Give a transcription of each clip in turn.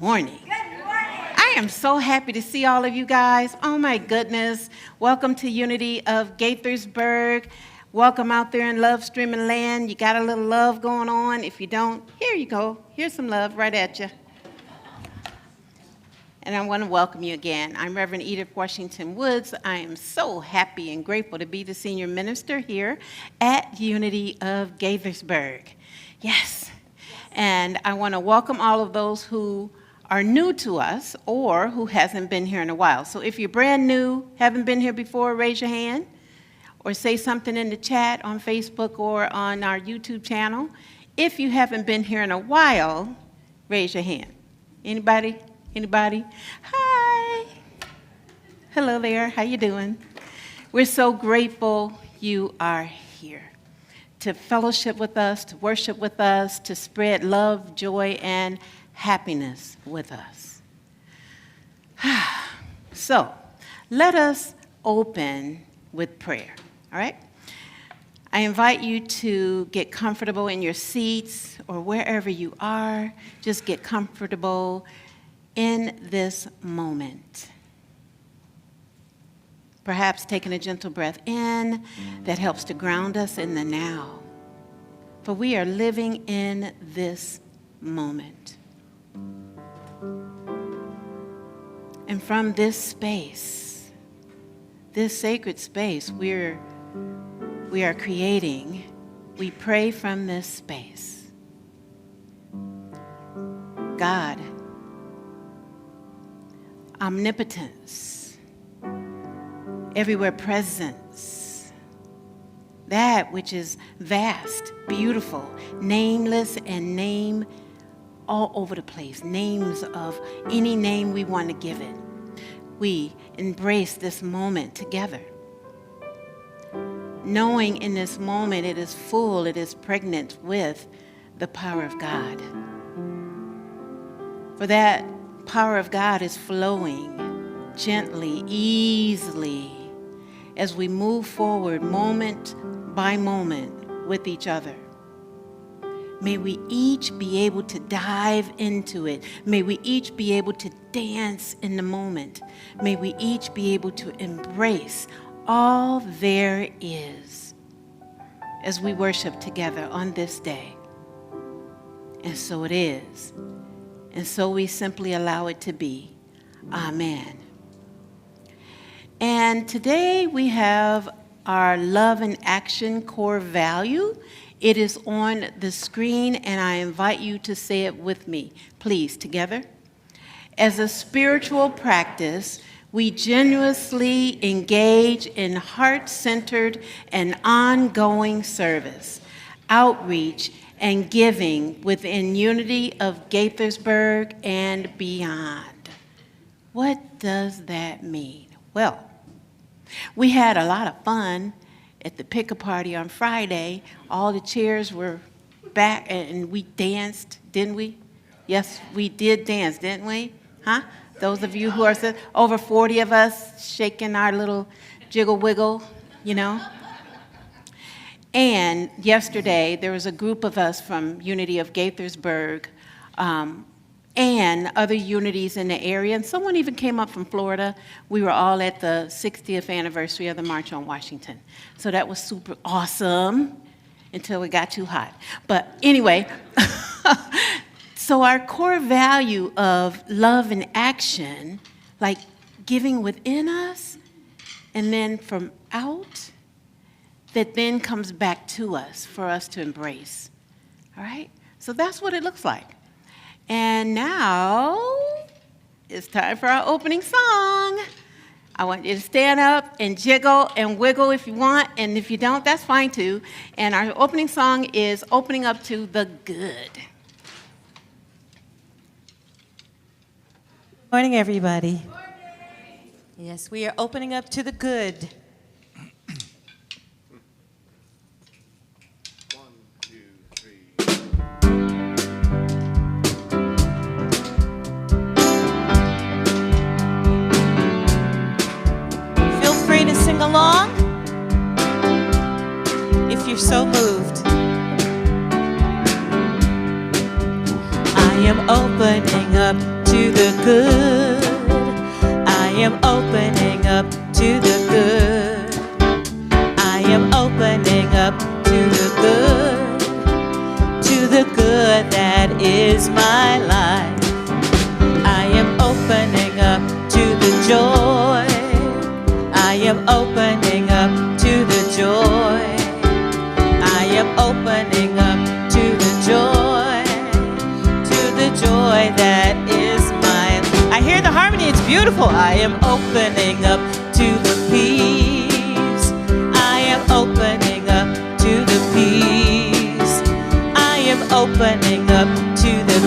morning. I am so happy to see all of you guys. Oh my goodness. Welcome to Unity of Gaithersburg. Welcome out there in Love Streaming Land. You got a little love going on. If you don't, here you go. Here's some love right at you. And I want to welcome you again. I'm Reverend Edith Washington Woods. I am so happy and grateful to be the senior minister here at Unity of Gaithersburg. Yes. And I want to welcome all of those who are new to us or who hasn't been here in a while. So if you're brand new, haven't been here before, raise your hand or say something in the chat on Facebook or on our YouTube channel. If you haven't been here in a while, raise your hand. Anybody? Anybody? Hi. Hello there. How you doing? We're so grateful you are here to fellowship with us, to worship with us, to spread love, joy, and happiness with us. So, let us open with prayer, all right? I invite you to get comfortable in your seats or wherever you are. Just get comfortable in this moment. Perhaps taking a gentle breath in that helps to ground us in the now. For we are living in this moment. And from this space, this sacred space we are creating, we pray from this space. God, omnipotence, everywhere presence, that which is vast, beautiful, nameless, and name all over the place, names of any name we want to give it. We embrace this moment together, knowing in this moment it is full, it is pregnant with the power of God. For that power of God is flowing gently, easily, as we move forward moment by moment with each other. May we each be able to dive into it. May we each be able to dance in the moment. May we each be able to embrace all there is as we worship together on this day. And so it is. And so we simply allow it to be. Amen. And today we have our love and action core value. It is on the screen, and I invite you to say it with me, please, together. As a spiritual practice, we genuinely engage in heart-centered and ongoing service, outreach, and giving within Unity of Gaithersburg and beyond. What does that mean? Well, we had a lot of fun at the pick-a party on Friday. All the chairs were back and we danced, didn't we? Yes, we did dance, didn't we? Huh? Those of you who are over 40 of us shaking our little jiggle wiggle, you know? And yesterday, there was a group of us from Unity of Gaithersburg and other unities in the area, and someone even came up from Florida. We were all at the 60th anniversary of the March on Washington. So that was super awesome until it got too hot. But anyway, so our core value of love and action, like giving within us and then from out, that then comes back to us for us to embrace. All right? So that's what it looks like. And now it's time for our opening song. I want you to stand up and jiggle and wiggle if you want, and if you don't, that's fine too. And our opening song is Opening Up to the Good. Good morning, everybody. Good morning. Yes, we are opening up to the good. Sing along if you're so moved. I am opening up to the good. I am opening up to the good. I am opening up to the good that is my life. I am opening up to the joy. I am opening up to the joy. I am opening up to the joy that is mine. I hear the harmony, it's beautiful. I am opening up to the peace. I am opening up to the peace. I am opening up to the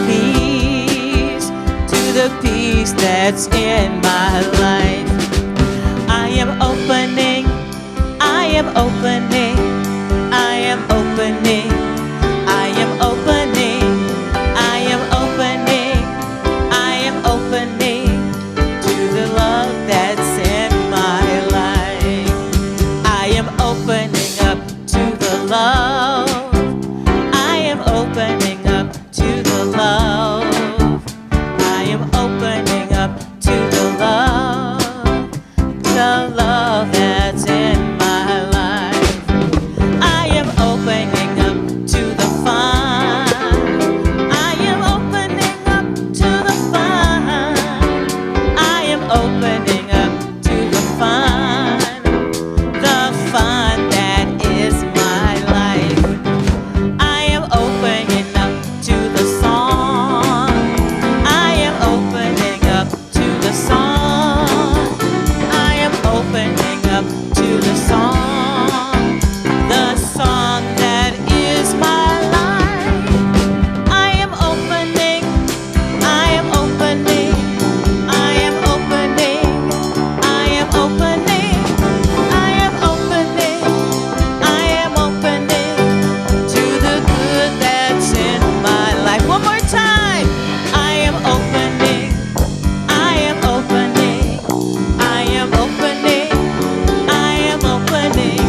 peace that's in my life. I am opening, I am opening, I am opening, I am opening, I am opening, I am opening to the love that's in my life. I am opening up to the love. I am opening up to the love. I am opening up to the love that's in my life. I am opening up to the fun. I am opening up to the fun. I am opening up to the fun that is my life. I am opening up to the song. I am opening up to the song. I am opening up to the song that is my life. I am opening, I am opening, I am opening, I am opening, I am opening, I am opening to the good that's in my life. One more time. I am opening, I am opening, I am opening, I am opening,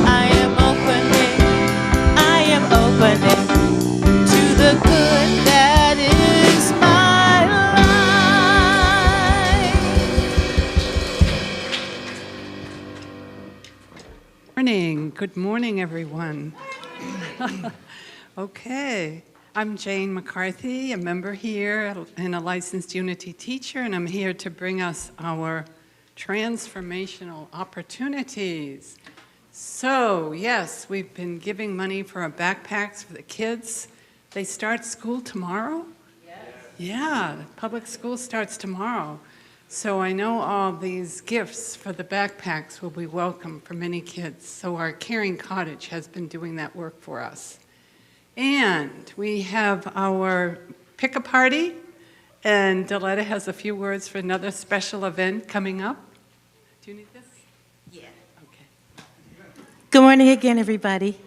I am opening, I am opening to the good that is my life. Morning. Good morning, everyone. Okay, I'm Jane McCarthy, a member here and a licensed Unity teacher, and I'm here to bring us our transformational opportunities. So, yes, we've been giving money for our backpacks for the kids. They start school tomorrow? Yes. Yeah, public school starts tomorrow. So I know all these gifts for the backpacks will be welcome for many kids. So our Caring Cottage has been doing that work for us. And we have our pick-a-party, and Deletta has a few words for another special event coming up. Do you need this? Yeah. Okay. Good morning again, everybody.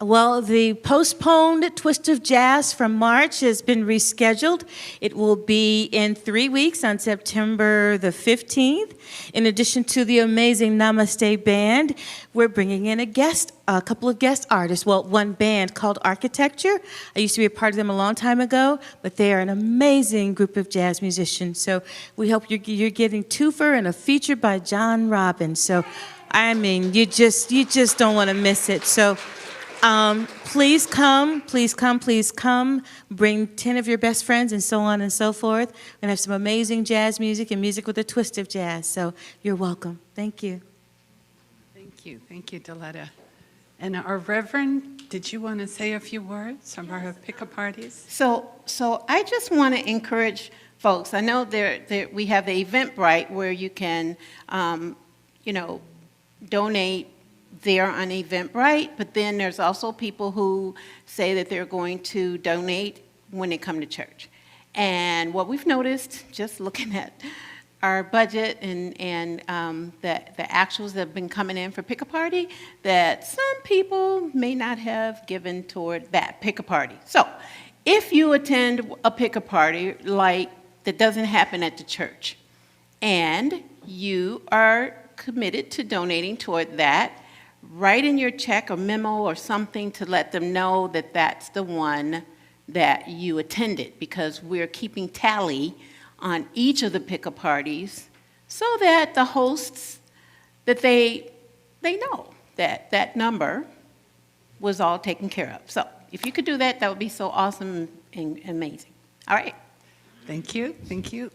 Well, the postponed Twist of Jazz from March has been rescheduled. It will be in 3 weeks on September the 15th. In addition to the amazing Namaste Band, we're bringing in a couple of guest artists. Well, one band called Architecture. I used to be a part of them a long time ago, but they are an amazing group of jazz musicians. So we hope you're getting twofer and a feature by John Robbins. So, I mean, you just don't want to miss it. So. Please come, please come, please come. Bring 10 of your best friends and so on and so forth. We're going to have some amazing jazz music and music with a twist of jazz. So you're welcome. Thank you. Thank you, Deletta. And our Reverend, did you want to say a few words from our pick-a-parties? So I just want to encourage folks. I know we have the Eventbrite where you can, donate there on Eventbrite, but then there's also people who say that they're going to donate when they come to church. And what we've noticed, just looking at our budget and the actuals that have been coming in for pick-a-party, that some people may not have given toward that pick-a-party. So if you attend a pick-a-party like that doesn't happen at the church, and you are committed to donating toward that, write in your check or memo or something to let them know that that's the one that you attended, because we're keeping tally on each of the pick-up parties so that the hosts, that they know that that number was all taken care of. So if you could do that, that would be so awesome and amazing. All right. Thank you, thank you.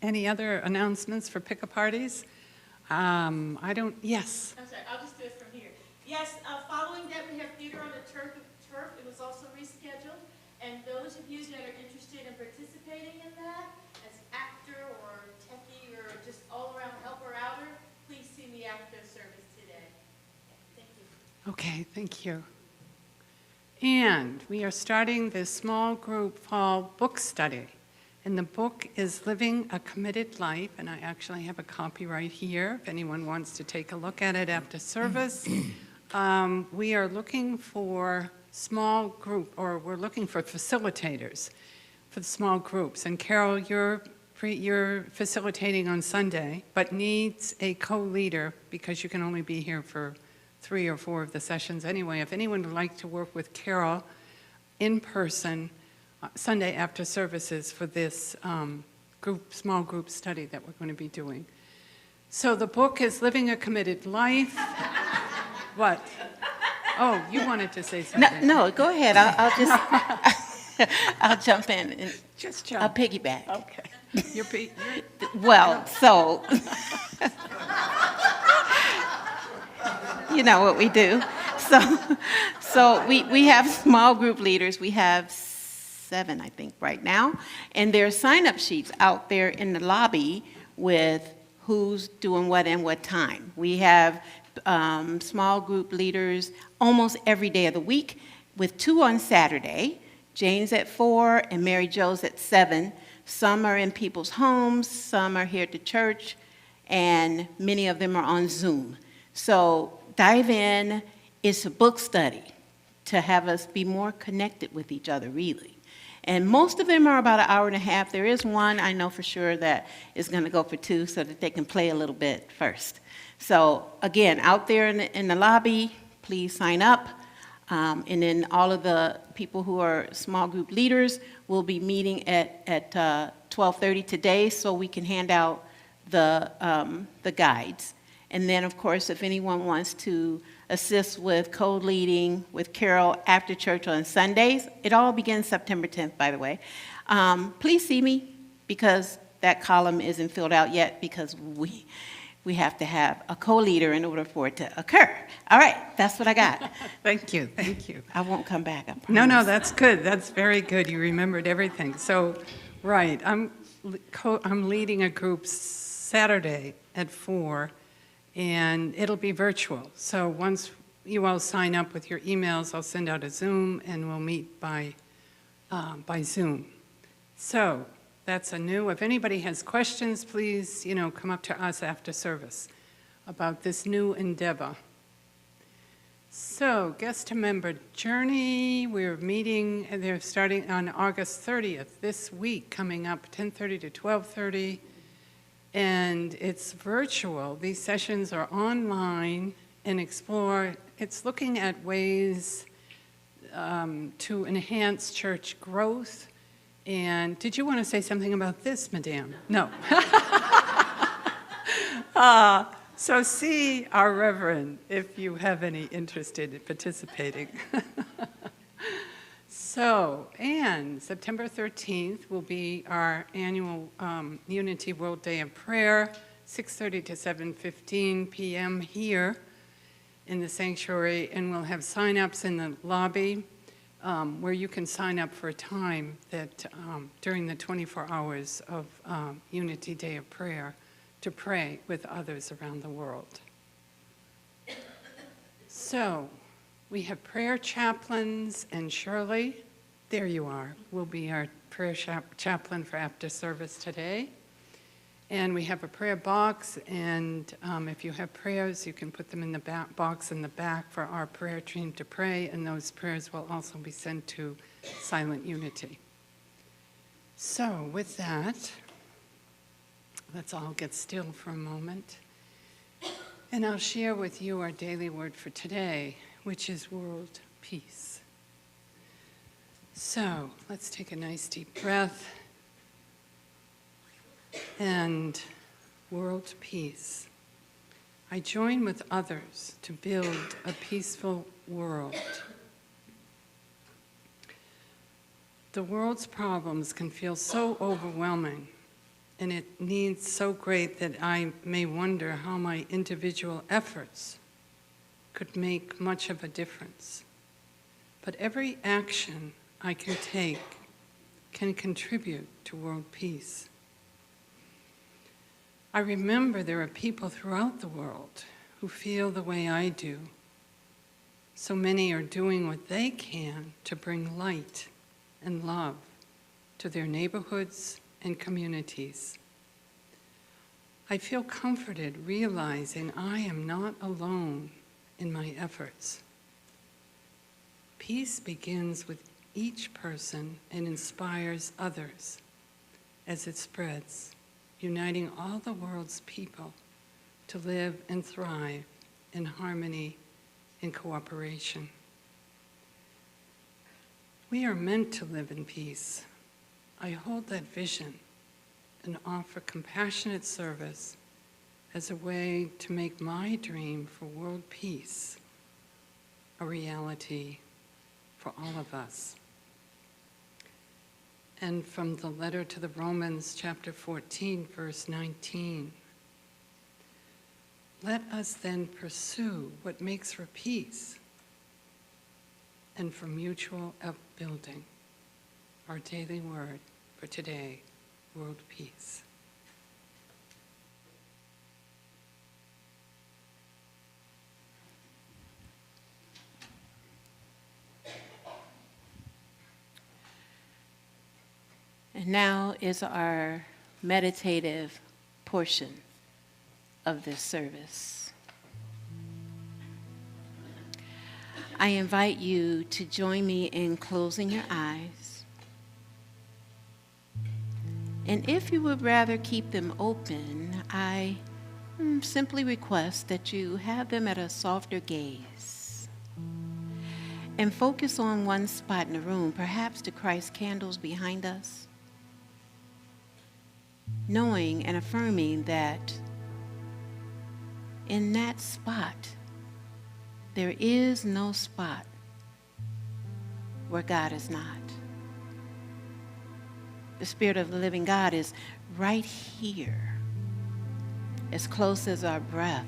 Any other announcements for pick-up parties? Yes. I'm sorry, I'll just do it from here. Yes, following that, we have theater on the turf. It was also rescheduled. And those of you that are interested in participating in that, as actor or techie or just all-around helper-outer, please see me after service today. Thank you. Okay, thank you. And we are starting this small group fall book study. And the book is Living a Committed Life, and I actually have a copy right here if anyone wants to take a look at it after service. We are looking for small group, or we're looking for facilitators for the small groups. And Carol, you're facilitating on Sunday, but needs a co-leader because you can only be here for 3 or 4 of the sessions anyway. If anyone would like to work with Carol in person, Sunday after services for this small group study that we're going to be doing. So the book is Living a Committed Life. What? Oh, you wanted to say something. No, go ahead. I'll just, I'll jump in and Just jump. I'll piggyback. Okay. Well, so, you know what we do. So we have small group leaders. We have 7, I think, right now. And there are sign-up sheets out there in the lobby with who's doing what and what time. We have small group leaders almost every day of the week, with 2 on Saturday. Jane's at 4 and Mary Jo's at 7. Some are in people's homes, some are here at the church, and many of them are on Zoom. So dive in. It's a book study to have us be more connected with each other, really. And most of them are about an hour and a half. There is one I know for sure that is going to go for 2 so that they can play a little bit first. So again, out there in the lobby, please sign up. And then all of the people who are small group leaders will be meeting at 12:30 today so we can hand out the guides. And then, of course, if anyone wants to assist with co-leading with Carol after church on Sundays, it all begins September 10th, by the way. Please see me, because that column isn't filled out yet, because we have to have a co-leader in order for it to occur. All right, that's what I got. Thank you, thank you. I won't come back, I promise. No, that's good. That's very good. You remembered everything. So, right, I'm leading a group Saturday at 4, and it'll be virtual. So once you all sign up with your emails, I'll send out a Zoom, and we'll meet by Zoom. So that's a new. If anybody has questions, please, come up to us after service about this new endeavor. So, guest to member journey, we're meeting, and they're starting on August 30th, this week, coming up 10:30 to 12:30, and it's virtual. These sessions are online and it's looking at ways to enhance church growth. And did you want to say something about this, Madame? No. So see our Reverend if you have any interest in participating. So, and September 13th will be our annual Unity World Day of Prayer, 6:30 to 7:15 p.m. here in the sanctuary, and we'll have sign-ups in the lobby where you can sign up for a time that during the 24 hours of Unity Day of Prayer to pray with others around the world. So, we have prayer chaplains, and Shirley, there you are, will be our prayer chaplain for after service today. And we have a prayer box, and if you have prayers, you can put them in the box in the back for our prayer team to pray, and those prayers will also be sent to Silent Unity. So with that, let's all get still for a moment. And I'll share with you our daily word for today, which is world peace. So let's take a nice deep breath. And world peace. I join with others to build a peaceful world. The world's problems can feel so overwhelming, and it needs so great that I may wonder how my individual efforts could make much of a difference. But every action I can take can contribute to world peace. I remember there are people throughout the world who feel the way I do. So many are doing what they can to bring light and love to their neighborhoods and communities. I feel comforted realizing I am not alone in my efforts. Peace begins with each person and inspires others as it spreads, uniting all the world's people to live and thrive in harmony and cooperation. We are meant to live in peace. I hold that vision and offer compassionate service as a way to make my dream for world peace a reality for all of us. And from the letter to the Romans, chapter 14, verse 19. Let us then pursue what makes for peace and for mutual upbuilding. Our daily word for today, world peace. And now is our meditative portion of this service. I invite you to join me in closing your eyes. And if you would rather keep them open, I simply request that you have them at a softer gaze and focus on one spot in the room, perhaps the Christ candles behind us, knowing and affirming that in that spot, there is no spot where God is not. The Spirit of the living God is right here, as close as our breath.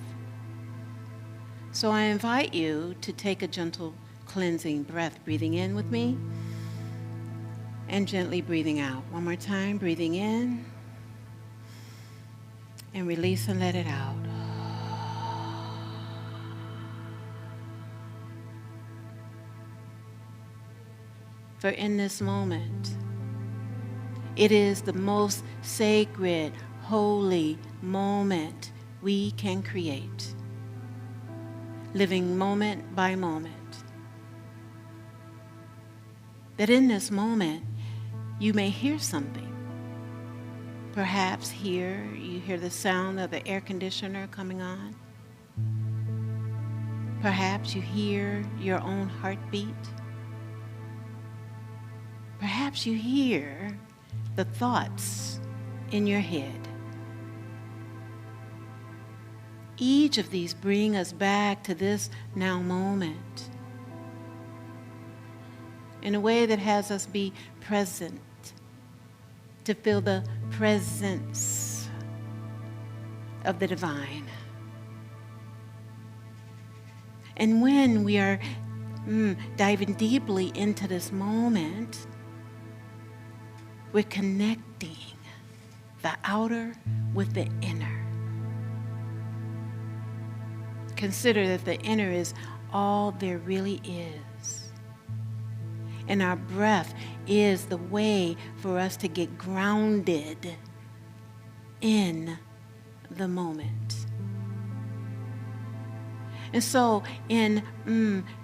So I invite you to take a gentle cleansing breath, breathing in with me and gently breathing out. One more time, breathing in and release and let it out. For in this moment, it is the most sacred, holy moment we can create, living moment by moment. That in this moment, you may hear something. Perhaps you hear the sound of the air conditioner coming on. Perhaps you hear your own heartbeat. Perhaps you hear the thoughts in your head. Each of these bring us back to this now moment in a way that has us be present, to feel the presence of the divine. And when we are diving deeply into this moment, we're connecting the outer with the inner. Consider that the inner is all there really is. And our breath is the way for us to get grounded in the moment. And so in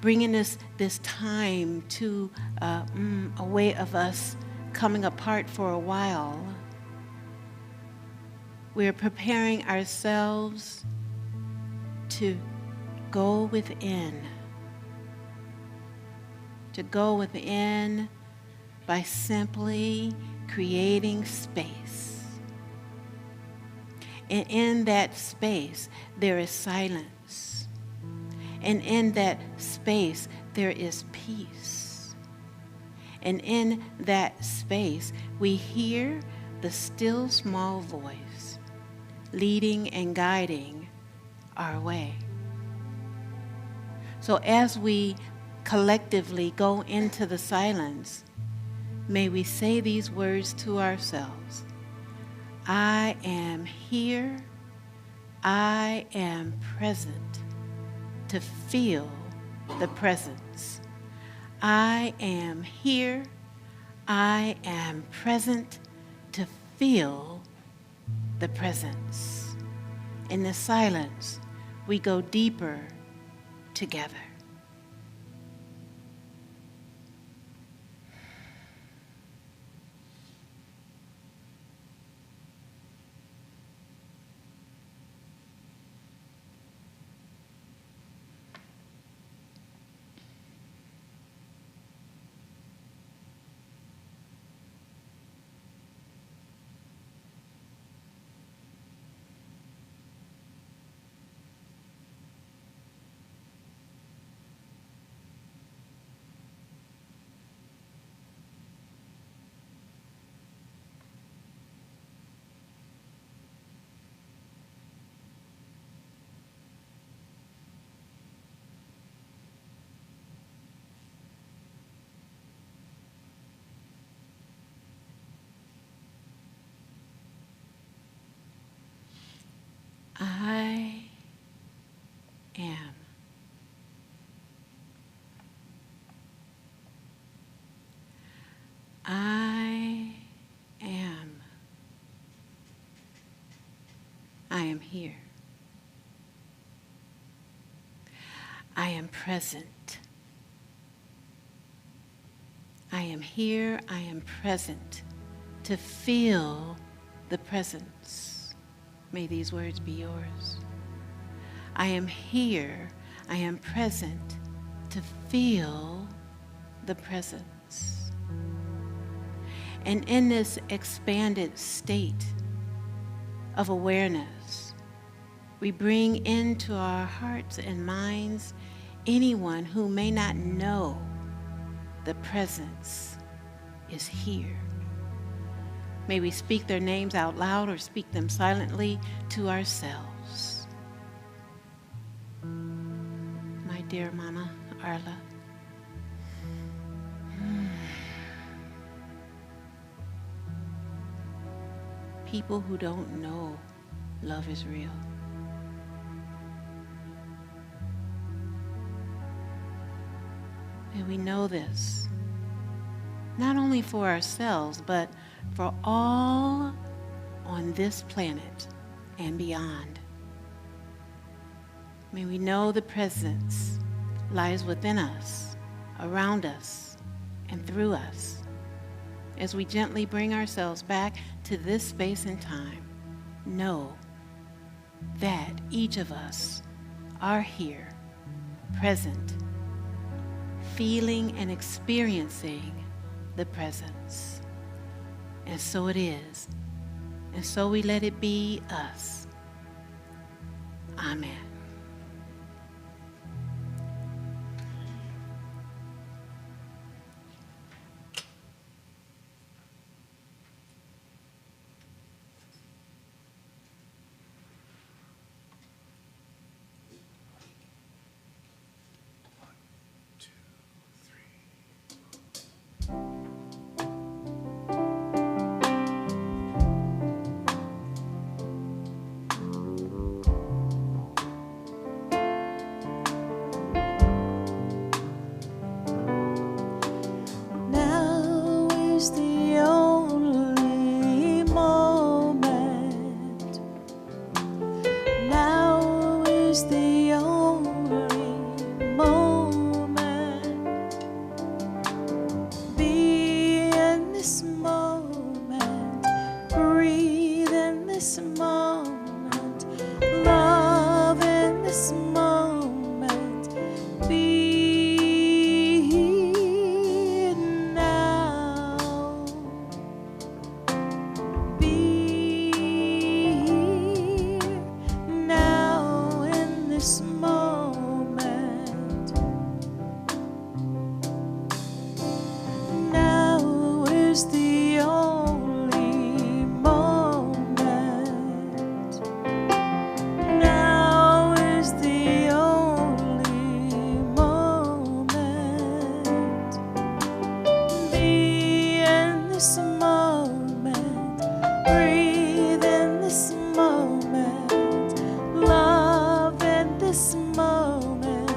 bringing this time to a way of us coming apart for a while, we're preparing ourselves to go within by simply creating space. And in that space, there is silence. And in that space, there is peace. And in that space, we hear the still small voice leading and guiding our way. So as we collectively go into the silence, may we say these words to ourselves. I am here. I am present to feel the presence. I am here. I am present to feel the presence. In the silence, we go deeper together. I am. I am. I am here. I am present. I am here. I am present to feel the presence. May these words be yours. I am here. I am present to feel the presence. And in this expanded state of awareness, we bring into our hearts and minds anyone who may not know the presence is here. May we speak their names out loud or speak them silently to ourselves. My dear Mama, Arla. People who don't know love is real. And we know this, not only for ourselves, but for all on this planet and beyond. May we know the presence lies within us, around us, and through us. As we gently bring ourselves back to this space and time, know that each of us are here, present, feeling and experiencing the presence. And so it is. And so we let it be us. Amen. moment.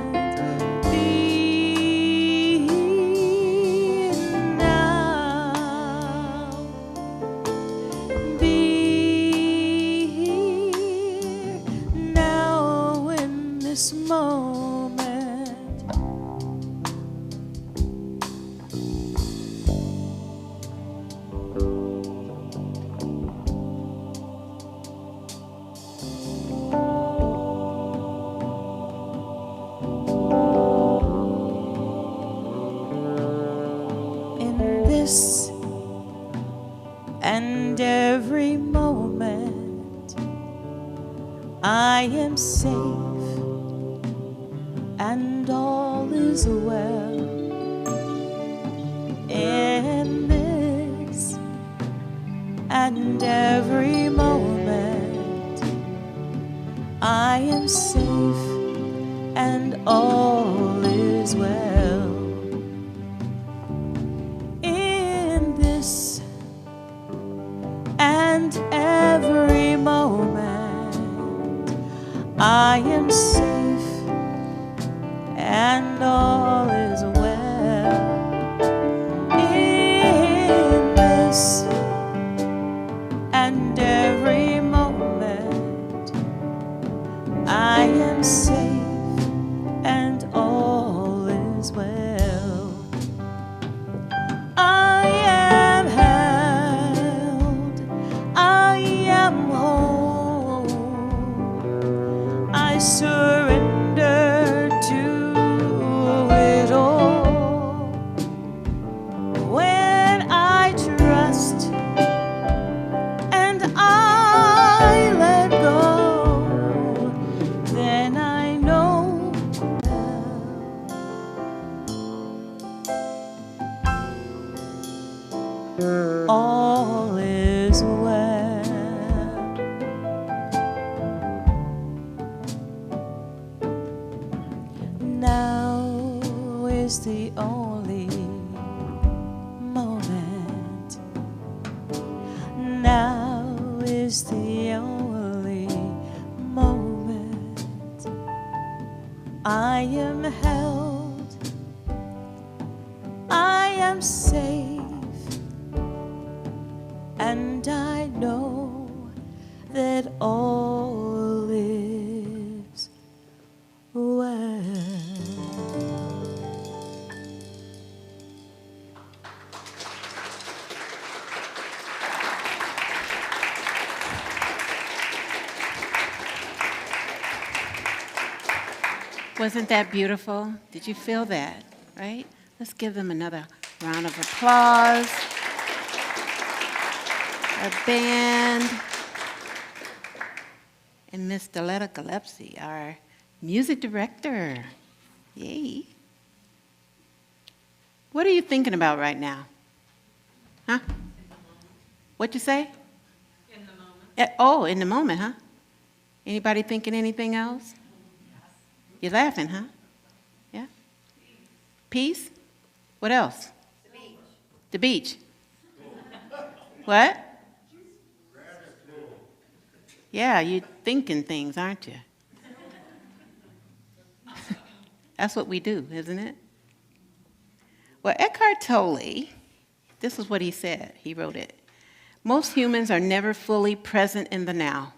Be now. Be here now in this moment. In this and every moment, I am safe and all is well. In this and every moment, I am safe and all is well. In this and every moment, I am safe and all is well. In this and every moment, I am safe and all is well. I am held, I am whole, I surrender to it all. When I trust and I let go, then I know all is well. Now is the only moment. Now is the only moment. I am held, I am safe, and I know that all is well. Wasn't that beautiful? Did you feel that, right? Let's give them another round of applause. Our band. And Miss Deletta Gillespie, our music director. Yay. What are you thinking about right now? Huh? What'd you say? In the moment. Oh, in the moment, huh? Anybody thinking anything else? You're laughing, huh? Yeah? Peace? What else? The beach. What? Yeah, you're thinking things, aren't you? That's what we do, isn't it? Well, Eckhart Tolle, this is what he said. He wrote it. Most humans are never fully present in the now,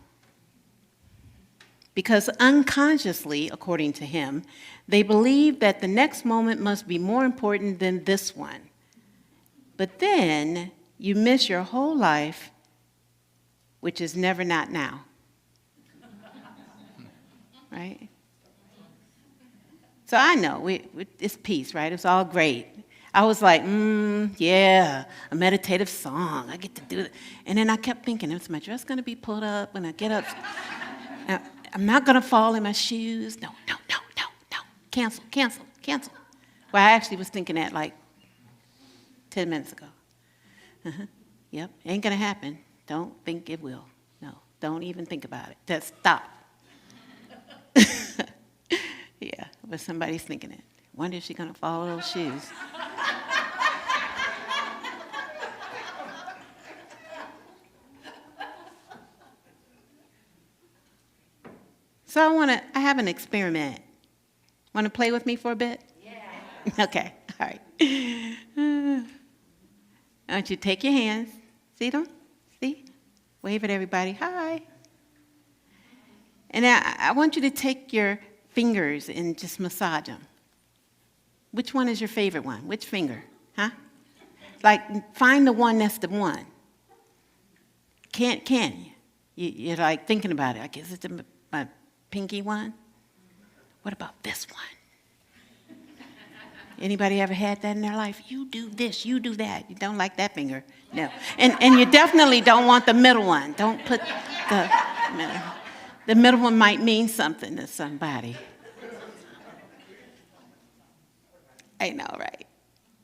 because unconsciously, according to him, they believe that the next moment must be more important than this one. But then you miss your whole life, which is never not now. Right? So I know, it's peace, right? It's all great. I was like, yeah, a meditative song. I get to do it. And then I kept thinking, is my dress going to be pulled up when I get up? I'm not going to fall in my shoes. No. Cancel. Well, I actually was thinking that like 10 minutes ago. Yep, ain't going to happen. Don't think it will. No, don't even think about it. Just stop. Yeah, but somebody's thinking it. Wonder if she's going to follow those shoes. So I have an experiment Want to play with me for a bit? Yeah. Okay, all right. I want you to take your hands. See them? See? Wave at everybody. Hi. And I want you to take your fingers and just massage them. Which one is your favorite one? Which finger? Huh? Like, find the one that's the one. Can you? You're like thinking about it. Like, is it my pinky one? What about this one? Anybody ever had that in their life? You do this, you do that. You don't like that finger? No. And you definitely don't want the middle one. Don't put the middle. The middle one might mean something to somebody. I know, right?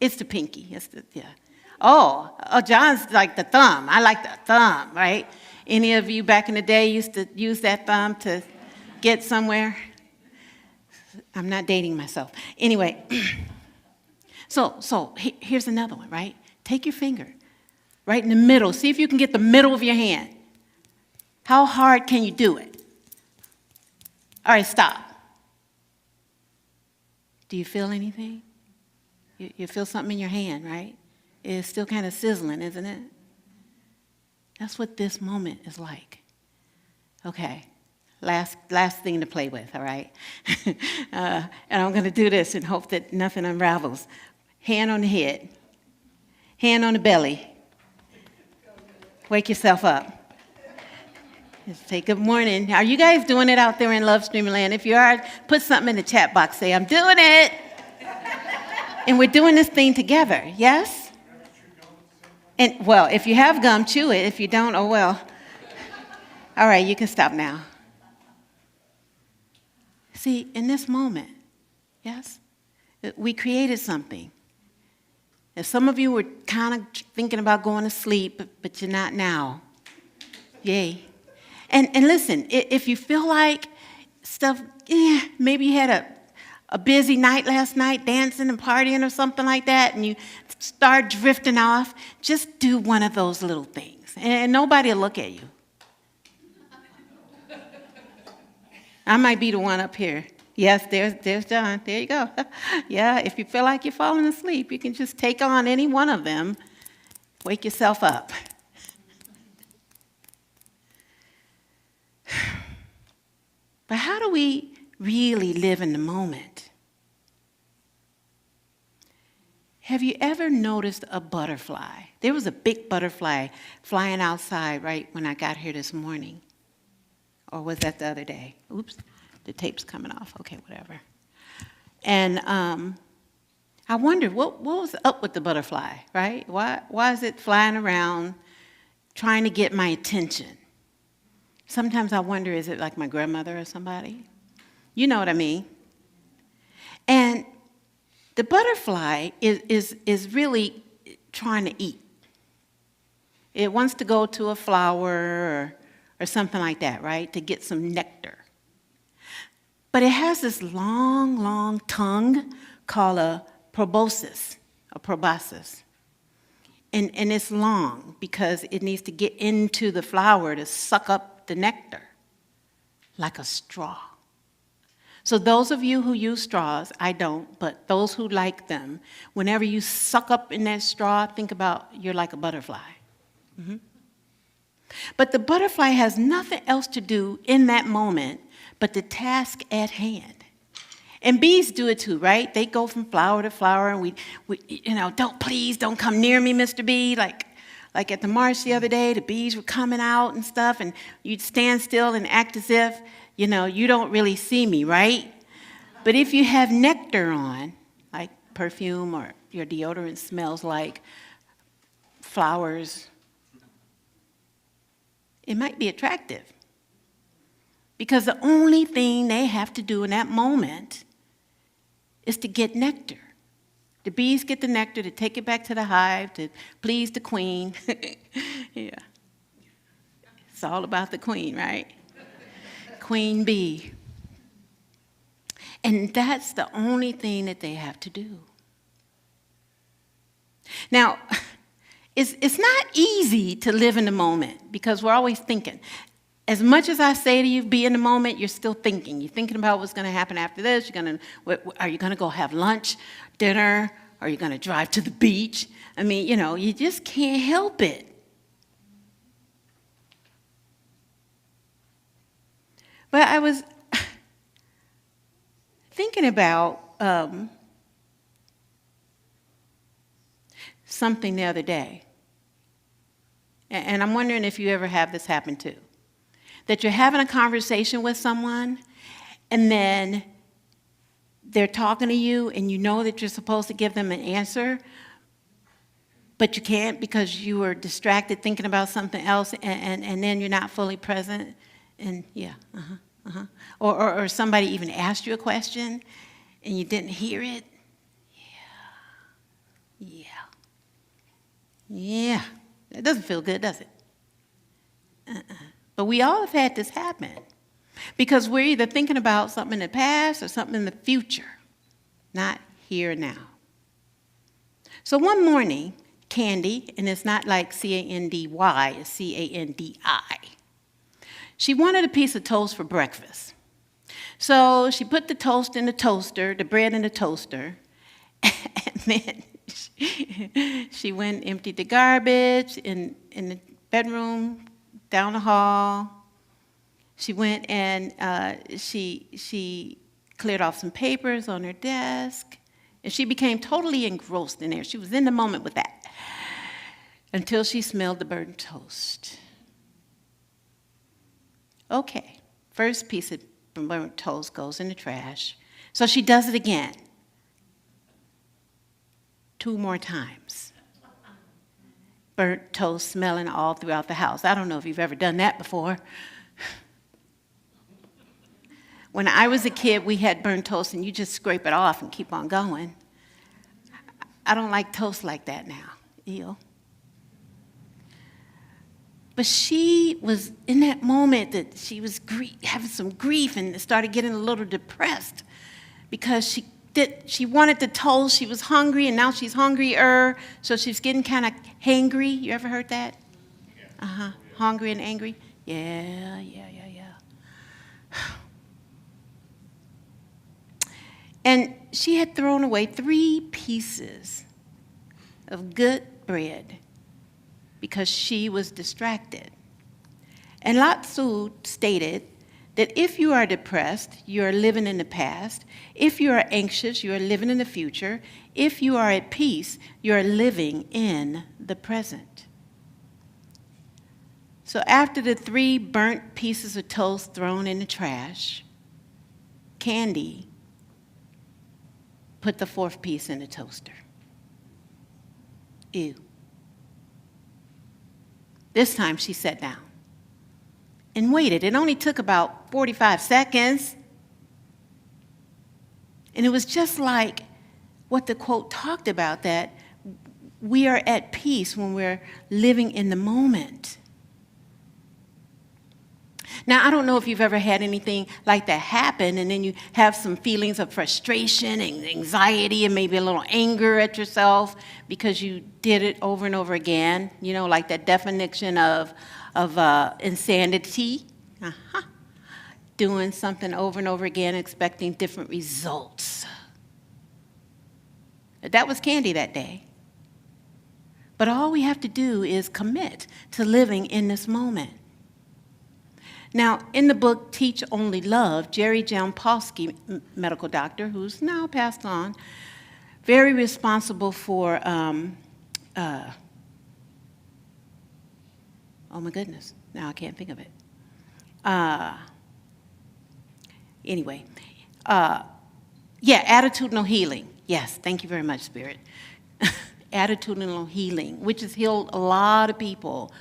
It's the pinky. Yeah. Oh, John's like the thumb. I like the thumb, right? Any of you back in the day used to use that thumb to get somewhere? I'm not dating myself. Anyway, so here's another one, right? Take your finger right in the middle. See if you can get the middle of your hand. How hard can you do it? All right, stop. Do you feel anything? You feel something in your hand, right? It's still kind of sizzling, isn't it? That's what this moment is like. Okay, last thing to play with, all right? And I'm going to do this and hope that nothing unravels. Hand on the head. Hand on the belly. Wake yourself up. Just say good morning. Are you guys doing it out there in Love Stream Land? If you are, put something in the chat box. Say, I'm doing it. And we're doing this thing together, yes? And, well, if you have gum, chew it. If you don't, oh well. All right, you can stop now. See, in this moment, yes, we created something. And some of you were kind of thinking about going to sleep, but you're not now. Yay. And listen, if you feel like stuff, maybe you had a busy night last night, dancing and partying or something like that, and you start drifting off, just do one of those little things, and nobody will look at you. I might be the one up here. Yes, there's John. There you go. Yeah, if you feel like you're falling asleep, you can just take on any one of them. Wake yourself up. But how do we really live in the moment? Have you ever noticed a butterfly? There was a big butterfly flying outside right when I got here this morning. Or was that the other day? Oops, the tape's coming off. Okay, whatever. And I wondered, what was up with the butterfly, right? Why is it flying around trying to get my attention? Sometimes I wonder, is it like my grandmother or somebody? You know what I mean. And the butterfly is really trying to eat. It wants to go to a flower or something like that, right, to get some nectar. But it has this long, long tongue called a proboscis, a proboscis. And it's long because it needs to get into the flower to suck up the nectar like a straw. So those of you who use straws, I don't, but those who like them, whenever you suck up in that straw, think about you're like a butterfly. Mm-hmm. But the butterfly has nothing else to do in that moment but the task at hand. And bees do it too, right? They go from flower to flower, and we don't come near me, Mr. Bee. Like at the march the other day, the bees were coming out and stuff, and you'd stand still and act as if, you don't really see me, right? But if you have nectar on, like perfume or your deodorant smells like flowers, it might be attractive. Because the only thing they have to do in that moment is to get nectar. The bees get the nectar to take it back to the hive to please the queen. Yeah. It's all about the queen, right? Queen bee. And that's the only thing that they have to do. Now, it's not easy to live in the moment because we're always thinking. as much as I say to you, be in the moment, you're still thinking. You're thinking about what's going to happen after this. Are you going to go have lunch, dinner? Are you going to drive to the beach? I mean, you just can't help it. But I was thinking about something the other day. And I'm wondering if you ever have this happen too. That you're having a conversation with someone, and then they're talking to you, and you know that you're supposed to give them an answer, but you can't because you were distracted thinking about something else, and then you're not fully present. And Or somebody even asked you a question, and you didn't hear it. Yeah. It doesn't feel good, does it? But we all have had this happen because we're either thinking about something in the past or something in the future, not here and now. So one morning, Candy, and it's not like C-A-N-D-Y, it's C-A-N-D-I, she wanted a piece of toast for breakfast. So she put the toast in the toaster, the bread in the toaster, and then she went and emptied the garbage in the bedroom, down the hall. She went and she cleared off some papers on her desk, and she became totally engrossed in there. She was in the moment with that until she smelled the burnt toast. Okay, first piece of burnt toast goes in the trash. So she does it again. 2 more times. Burnt toast smelling all throughout the house. I don't know if you've ever done that before. When I was a kid, we had burnt toast, and you just scrape it off and keep on going. I don't like toast like that now. Ew. But she was in that moment that she was having some grief and started getting a little depressed because she wanted the toast. She was hungry, and now she's hungrier, so she's getting kind of hangry. You ever heard that? Yeah. Hungry and angry? Yeah. And she had thrown away 3 pieces of good bread because she was distracted. And Lao Tzu stated that if you are depressed, you are living in the past. If you are anxious, you are living in the future. If you are at peace, you are living in the present. So after the 3 burnt pieces of toast thrown in the trash, Candy put the 4th piece in the toaster. Ew. This time she sat down and waited. It only took about 45 seconds. And it was just like what the quote talked about, that we are at peace when we're living in the moment. Now, I don't know if you've ever had anything like that happen, and then you have some feelings of frustration and anxiety and maybe a little anger at yourself because you did it over and over again, like that definition of insanity. Doing something over and over again, expecting different results. That was Candy that day. But all we have to do is commit to living in this moment. Now, in the book, Teach Only Love, Jerry Jampolsky, medical doctor, who's now passed on, very responsible for, oh my goodness, now I can't think of it. Attitudinal healing. Yes, thank you very much, Spirit. Attitudinal healing, which has healed a lot of people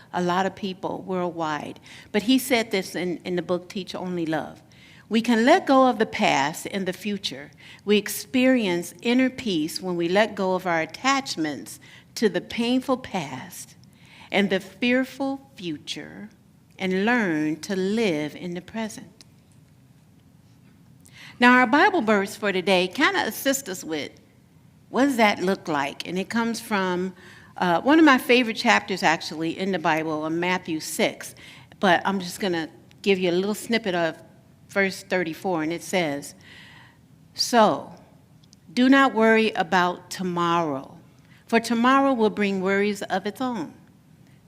worldwide. But he said this in the book, Teach Only Love. We can let go of the past and the future. We experience inner peace when we let go of our attachments to the painful past and the fearful future and learn to live in the present. Now, our Bible verse for today kind of assists us with what does that look like? And it comes from one of my favorite chapters, actually, in the Bible, Matthew 6. But I'm just going to give you a little snippet of verse 34, and it says, "So, do not worry about tomorrow, for tomorrow will bring worries of its own.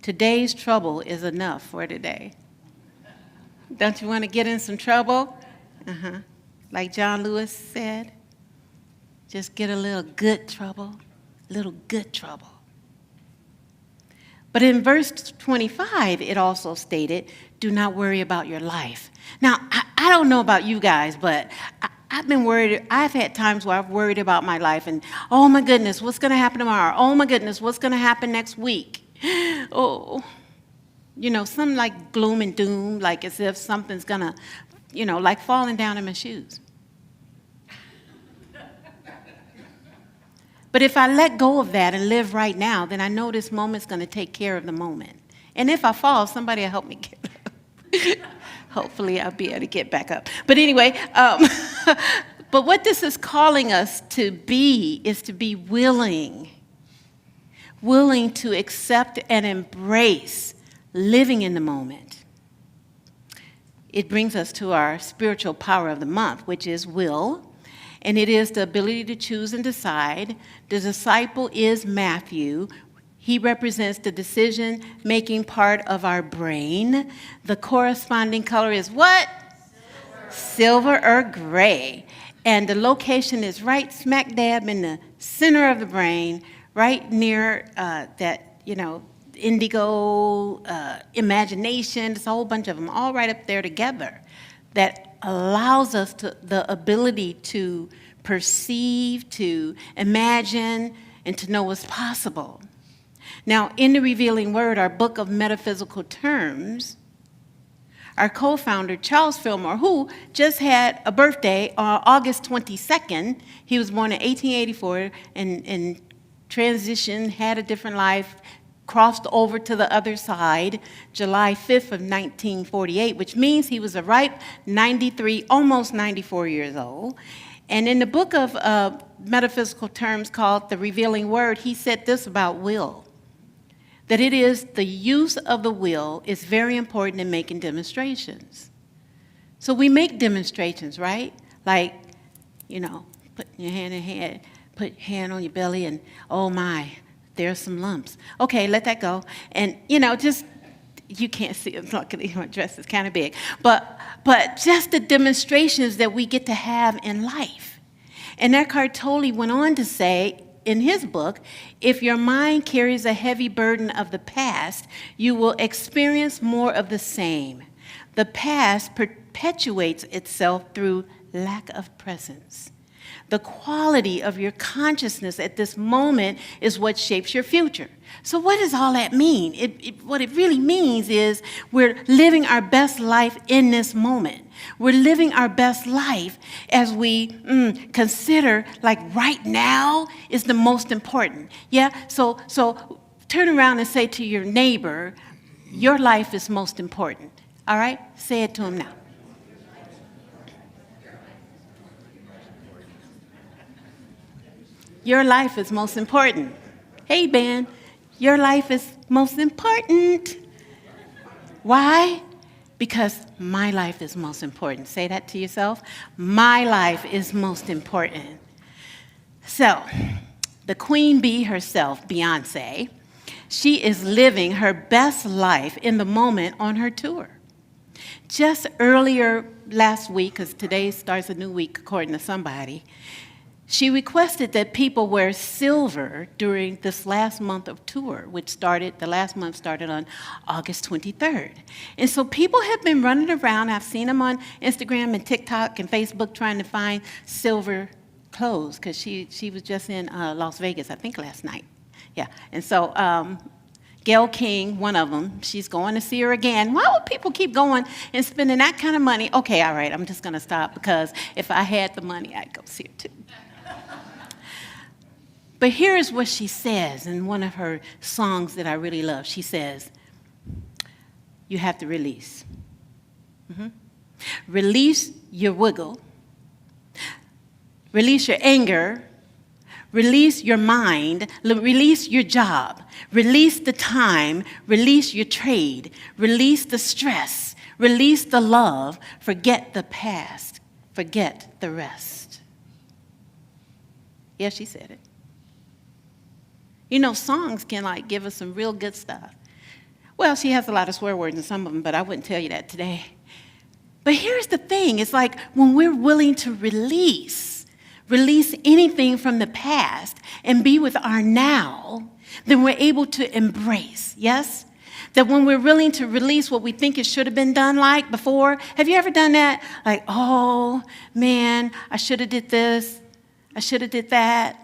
Today's trouble is enough for today." Don't you want to get in some trouble? Like John Lewis said, just get a little good trouble, little good trouble. But in verse 25, it also stated, "Do not worry about your life." Now, I don't know about you guys, but I've been worried. I've had times where I've worried about my life and, oh my goodness, what's going to happen tomorrow? Oh my goodness, what's going to happen next week? Oh, some like gloom and doom, like as if something's going to, like falling down in my shoes. But if I let go of that and live right now, then I know this moment's going to take care of the moment. And if I fall, somebody will help me get up. Hopefully I'll be able to get back up. But anyway, but what this is calling us to be is to be willing to accept and embrace living in the moment. It brings us to our spiritual power of the month, which is will. And it is the ability to choose and decide. The disciple is Matthew. He represents the decision-making part of our brain. The corresponding color is what? Silver or gray. And the location is right smack dab in the center of the brain, right near that, indigo, imagination. There's a whole bunch of them all right up there together that allows us the ability to perceive, to imagine, and to know what's possible. Now, in the Revealing Word, our book of metaphysical terms, our co-founder, Charles Fillmore, who just had a birthday on August 22nd, he was born in 1884 and transitioned, had a different life, crossed over to the other side July 5th of 1948, which means he was a ripe 93, almost 94 years old. And in the book of metaphysical terms called The Revealing Word, he said this about will, that it is the use of the will is very important in making demonstrations. So we make demonstrations, right? Like, put your hand in hand, put your hand on your belly, and oh my, there's some lumps. Okay, let that go. And, just, you can't see it. Luckily, my dress is kind of big. But just the demonstrations that we get to have in life. And Eckhart Tolle went on to say in his book, if your mind carries a heavy burden of the past, you will experience more of the same. The past perpetuates itself through lack of presence. The quality of your consciousness at this moment is what shapes your future. So what does all that mean? What it really means is we're living our best life in this moment. We're living our best life as we consider like right now is the most important. Yeah, so turn around and say to your neighbor, your life is most important. All right? Say it to him now. Your life is most important. Hey, Ben, your life is most important. Why? Because my life is most important. Say that to yourself. My life is most important. So, the queen bee herself, Beyonce, she is living her best life in the moment on her tour. Just earlier last week, because today starts a new week according to somebody, she requested that people wear silver during this last month of tour, the last month started on August 23rd. And so people have been running around. I've seen them on Instagram and TikTok and Facebook trying to find silver clothes because she was just in Las Vegas, I think last night. Yeah, and so Gayle King, one of them, she's going to see her again. Why would people keep going and spending that kind of money? Okay, all right, I'm just going to stop because if I had the money, I'd go see her too. But here's what she says in one of her songs that I really love. She says, you have to release. Release your wiggle. Release your anger. Release your mind. Release your job. Release the time. Release your trade. Release the stress. Release the love. Forget the past. Forget the rest. Yeah, she said it. You know, songs can like give us some real good stuff. Well, she has a lot of swear words in some of them, but I wouldn't tell you that today. But here's the thing. It's like when we're willing to release anything from the past and be with our now, then we're able to embrace, yes? That when we're willing to release what we think it should have been done like before, have you ever done that? Like, oh, man, I should have did this. I should have did that.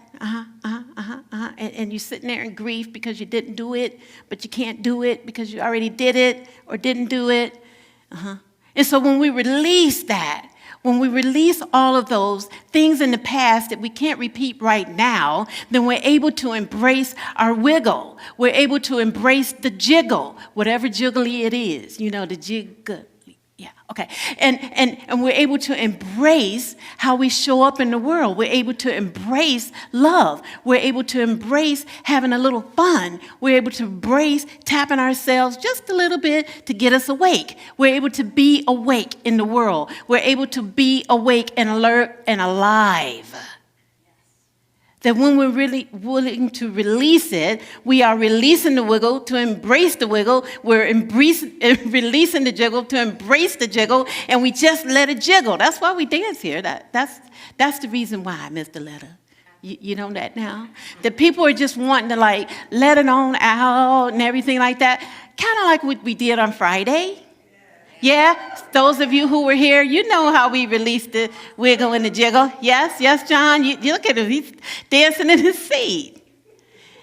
And you're sitting there in grief because you didn't do it, but you can't do it because you already did it or didn't do it. And so when we release that, when we release all of those things in the past that we can't repeat right now, then we're able to embrace our wiggle. We're able to embrace the jiggle, whatever jiggly it is. You know, the jiggle. Yeah, okay. And we're able to embrace how we show up in the world. We're able to embrace love. We're able to embrace having a little fun. We're able to embrace tapping ourselves just a little bit to get us awake. We're able to be awake in the world. We're able to be awake and alert and alive. That when we're really willing to release it, we are releasing the wiggle to embrace the wiggle. We're releasing the jiggle to embrace the jiggle, and we just let it jiggle. That's why we dance here. That's the reason why, Mr. Letter. You know that now? That people are just wanting to like let it on out and everything like that. Kind of like what we did on Friday. Yeah, those of you who were here, you know how we released the wiggle and the jiggle. Yes, John, you look at him, he's dancing in his seat.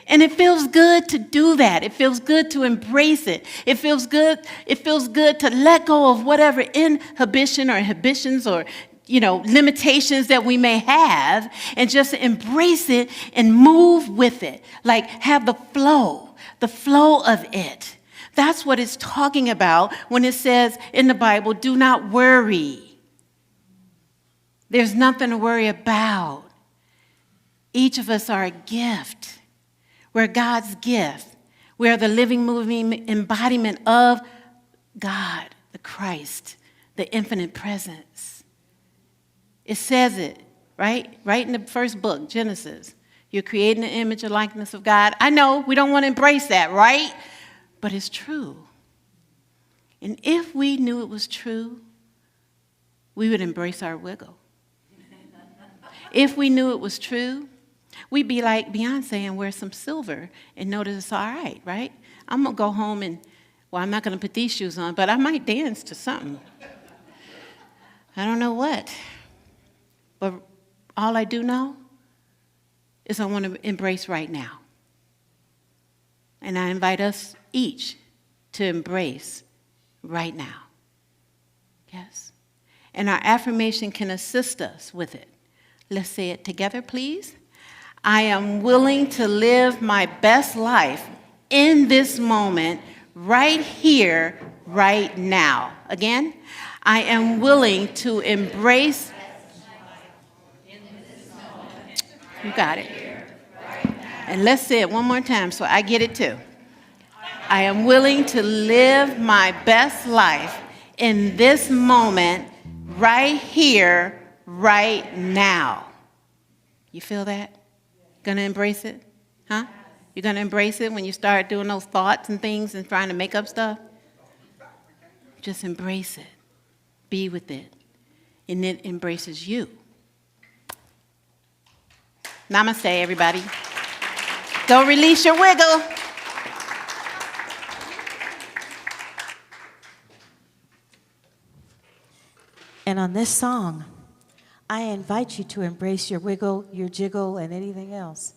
And it feels good to do that. It feels good to embrace it. It feels good to let go of whatever inhibition or inhibitions or, limitations that we may have and just embrace it and move with it. Like have the flow of it. That's what it's talking about when it says in the Bible, do not worry. There's nothing to worry about. Each of us are a gift. We're God's gift. We are the living, moving embodiment of God, the Christ, the infinite presence. It says it, right? Right in the first book, Genesis. You're creating the image and likeness of God. I know we don't want to embrace that, right? But it's true. And if we knew it was true, we would embrace our wiggle. If we knew it was true, we'd be like Beyonce and wear some silver and know that it's all right? I'm going to go home and, I'm not going to put these shoes on, but I might dance to something. I don't know what. But all I do know is I want to embrace right now. And I invite us each to embrace right now. Yes? And our affirmation can assist us with it. Let's say it together, please. I am willing to live my best life in this moment, right here, right now. Again, I am willing to embrace. You got it. And let's say it one more time so I get it too. I am willing to live my best life in this moment, right here, right now. You feel that? Gonna embrace it? Huh? You're gonna embrace it when you start doing those thoughts and things and trying to make up stuff? Just embrace it. Be with it. And it embraces you. Namaste, everybody. Go release your wiggle. And on this song, I invite you to embrace your wiggle, your jiggle, and anything else.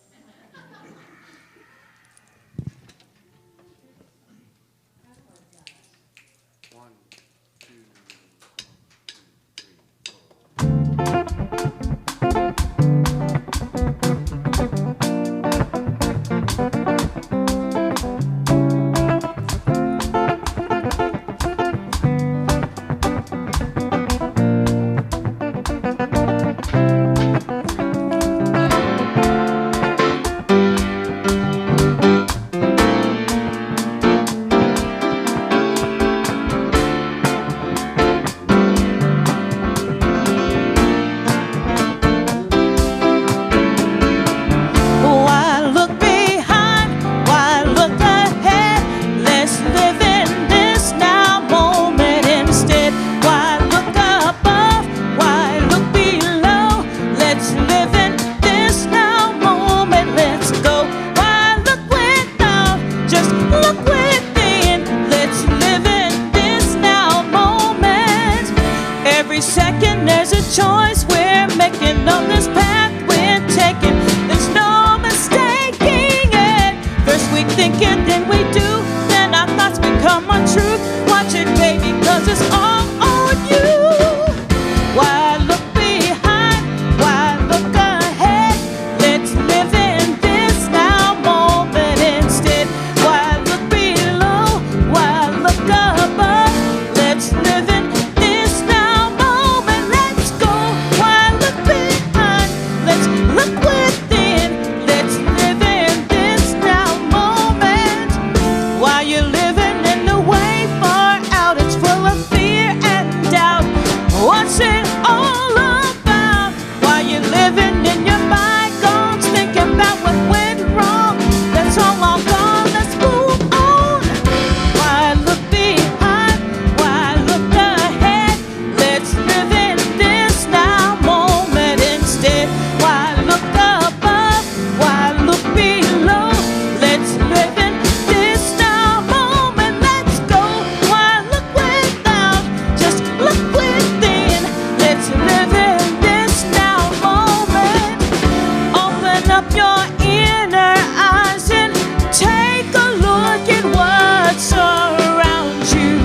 your inner eyes and take a look at what's around you.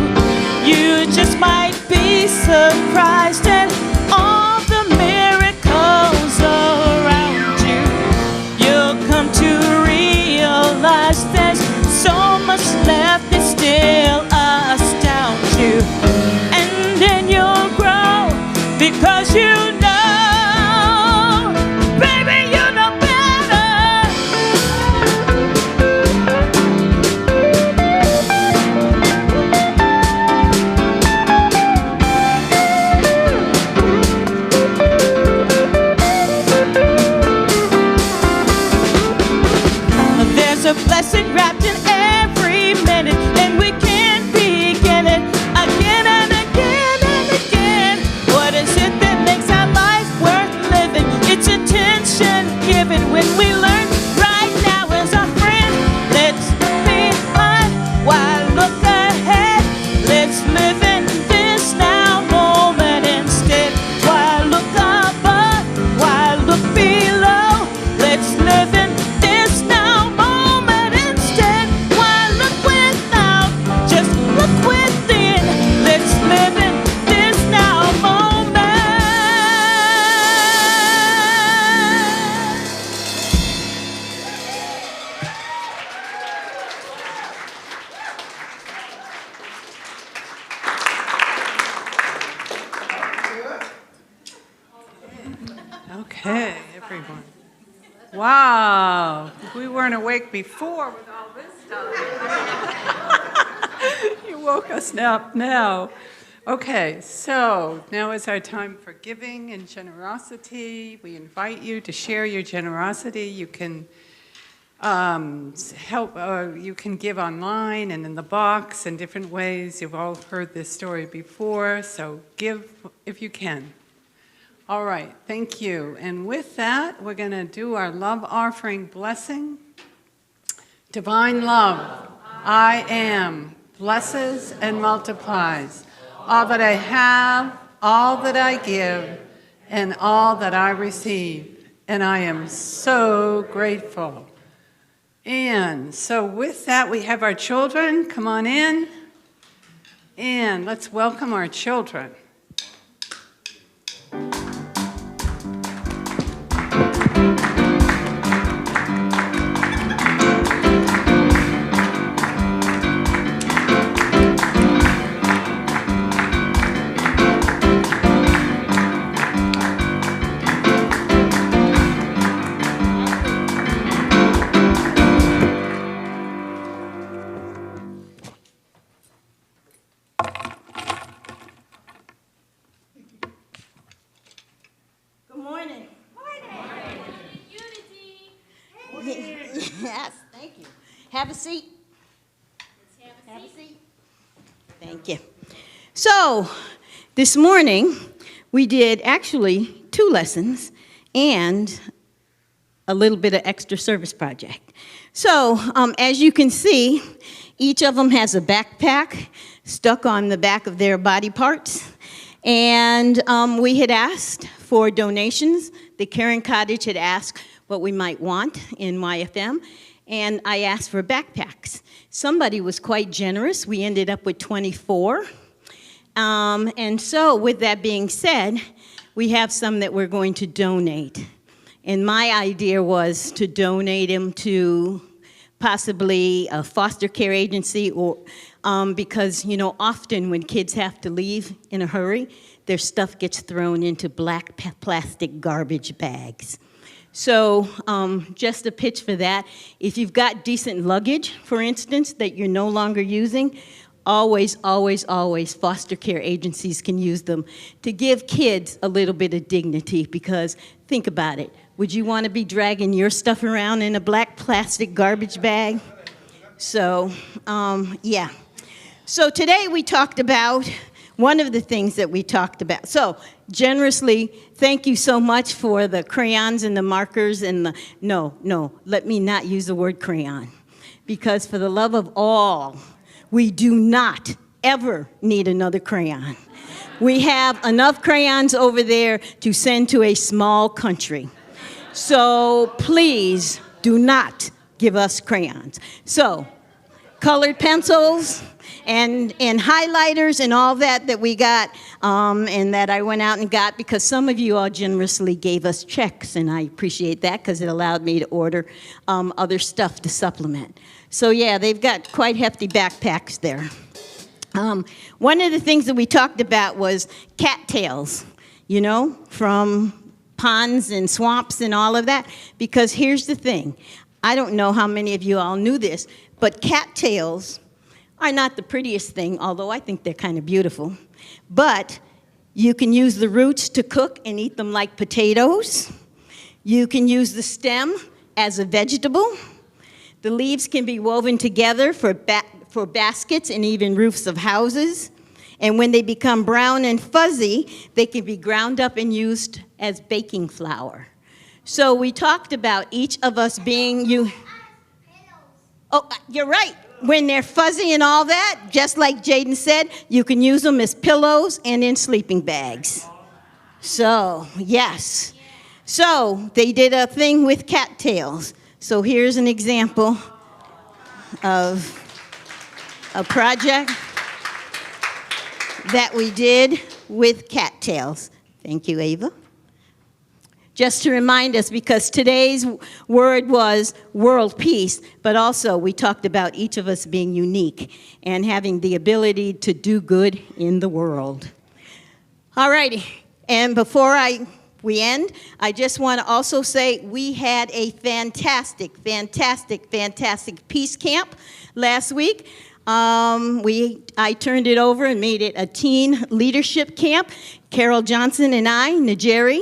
You just might be surprised at all the miracles around you. You'll come to realize there's so much left that still astounds you. And then you'll grow because you know, baby, you know better. There's a blessing wrapped in every minute, and we can begin it again and again and again. What is it that makes our life worth living? It's attention given when we learn right now as our friend. Let's look behind while look ahead. Let's live in this now moment instead. While look above, while look below. Let's live in this now moment instead. While look without, just look within. Let's live in this now moment. Okay, everyone. Wow, we weren't awake before with all this stuff. You woke us up now. Okay, so now is our time for giving and generosity. We invite you to share your generosity. You can help, you can give online and in the box in different ways. You've all heard this story before, so give if you can. All right, thank you. And with that, we're going to do our love offering blessing. Divine love, I am, blesses and multiplies all that I have, all that I give, and all that I receive. And I am so grateful. And so with that, we have our children. Come on in. And let's welcome our children. Yes, thank you. Have a seat. Have a seat. Thank you. So, this morning, we did actually 2 lessons and a little bit of extra service project. So, as you can see, each of them has a backpack stuck on the back of their body parts. And we had asked for donations. The Caring Cottage had asked what we might want in YFM, and I asked for backpacks. Somebody was quite generous. We ended up with 24. And so with that being said, we have some that we're going to donate. And my idea was to donate them to possibly a foster care agency, or because, you know, often when kids have to leave in a hurry, their stuff gets thrown into black plastic garbage bags. So just a pitch for that. If you've got decent luggage, for instance, that you're no longer using, always, always, always foster care agencies can use them to give kids a little bit of dignity, because think about it. Would you want to be dragging your stuff around in a black plastic garbage bag? So, yeah. So today we talked about one of the things that we talked about. So generously, thank you so much for the crayons and the markers and the, no, let me not use the word crayon. Because for the love of all, we do not ever need another crayon. We have enough crayons over there to send to a small country. So please do not give us crayons. So colored pencils and highlighters and all that we got, and that I went out and got, because some of you all generously gave us checks, and I appreciate that because it allowed me to order other stuff to supplement. So yeah, they've got quite hefty backpacks there. One of the things that we talked about was cattails, you know, from ponds and swamps and all of that, because here's the thing. I don't know how many of you all knew this, but cattails are not the prettiest thing, although I think they're kind of beautiful. But you can use the roots to cook and eat them like potatoes. You can use the stem as a vegetable. The leaves can be woven together for baskets and even roofs of houses. And when they become brown and fuzzy, they can be ground up and used as baking flour. So we talked about each of us being Oh, you're right. When they're fuzzy and all that, just like Jaden said, you can use them as pillows and in sleeping bags. So, yes. So, they did a thing with cattails. So, here's an example of a project that we did with cattails. Thank you, Ava. Just to remind us, because today's word was world peace, but also we talked about each of us being unique and having the ability to do good in the world. All righty, and before we end, I just want to also say we had a fantastic peace camp last week. I turned it over and made it a teen leadership camp. Carol Johnson and I, Najeri,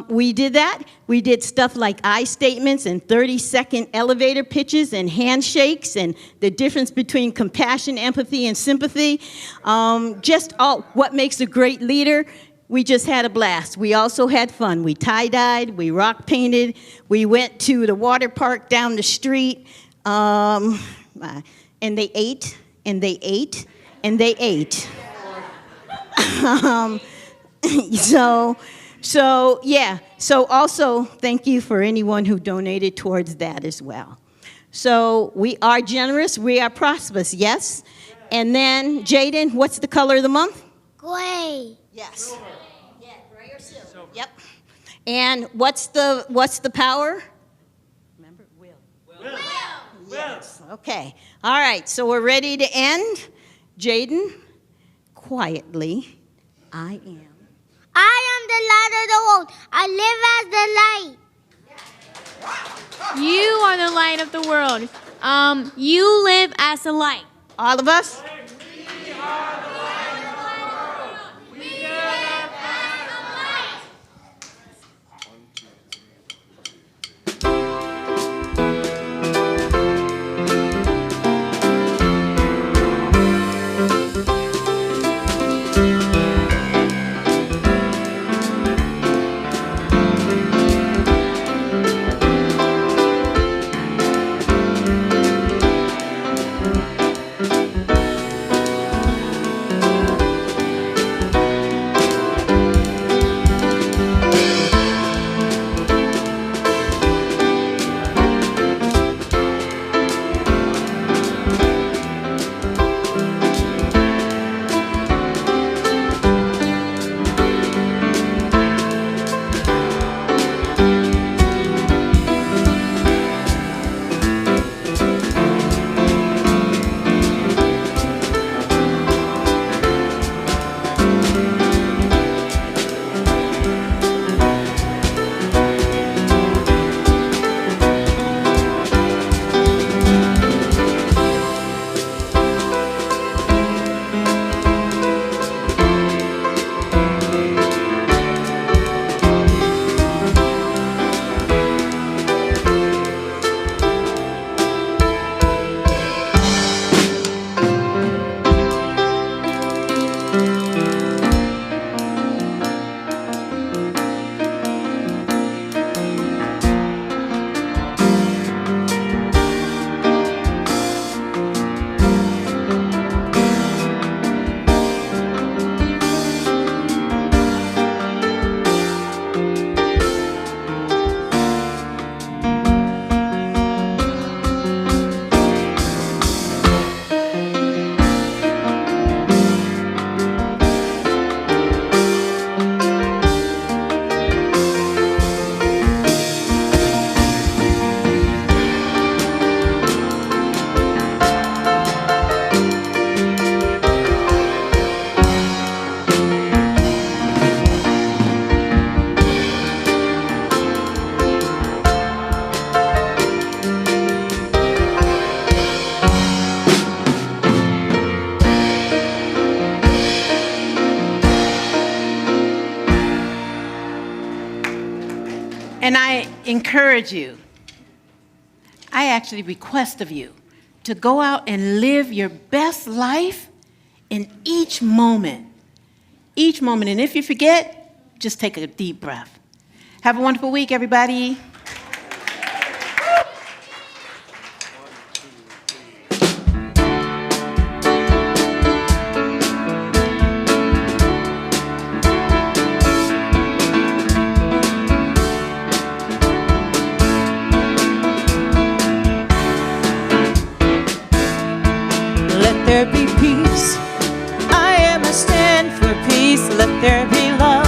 we did that. We did stuff like I statements and 30-second elevator pitches and handshakes and the difference between compassion, empathy, and sympathy. Just what makes a great leader. We just had a blast. We also had fun. We tie-dyed, we rock painted, we went to the water park down the street, and they ate, and they ate, and they ate. So yeah, so also thank you for anyone who donated towards that as well. So we are generous, we are prosperous, yes? And then, Jaden, what's the color of the month? Gray. Yes. Yeah, gray or silver. Yep. And what's the power? Remember, will. Yes. Okay. All right, so we're ready to end. Jaden, quietly, I am. I am the light of the world. I live as the light. You are the light of the world. You live as a light. All of us? And I encourage you, I actually request of you to go out and live your best life in each moment. Each moment. And if you forget, just take a deep breath. Have a wonderful week, everybody. Let there be peace. I am a stand for peace. Let there be love.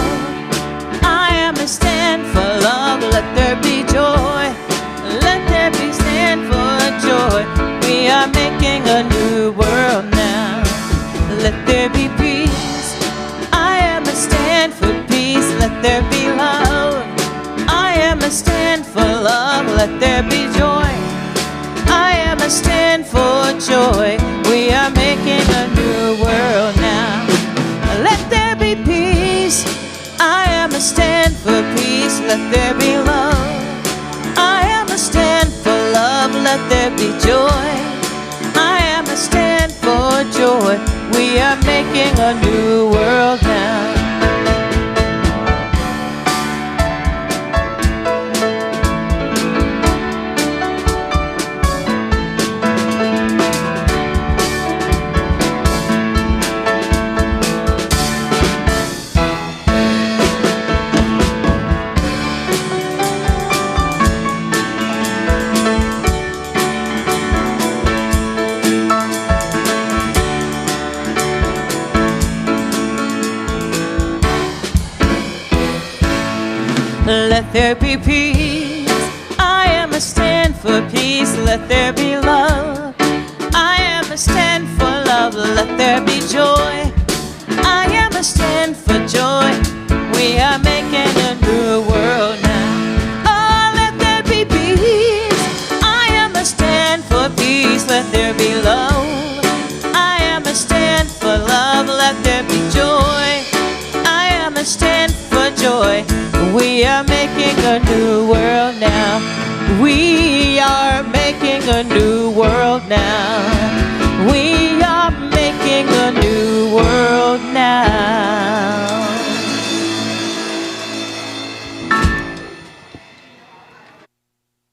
I am a stand for love. Let there be joy. Let there be stand for joy. We are making a new world now. Let there be peace. I am a stand for peace. Let there be love. I am a stand for love. Let there be joy. I am a stand for joy. We are making a new world now. Let there be peace. I am a stand for peace. Let there be love. I am a stand for love. Let there be joy. I am a stand for joy. We are making a new world now. Let there be peace. I am a stand for peace. Let there be love. I am a stand for love. Let there be joy. I am a stand for joy. We are making a new world now. Oh, let there be peace. I am a stand for peace. Let there be love. I am a stand for love. Let there be joy. I am a stand for joy. We are making a new world now. We are making a new world now. We are making a new world now.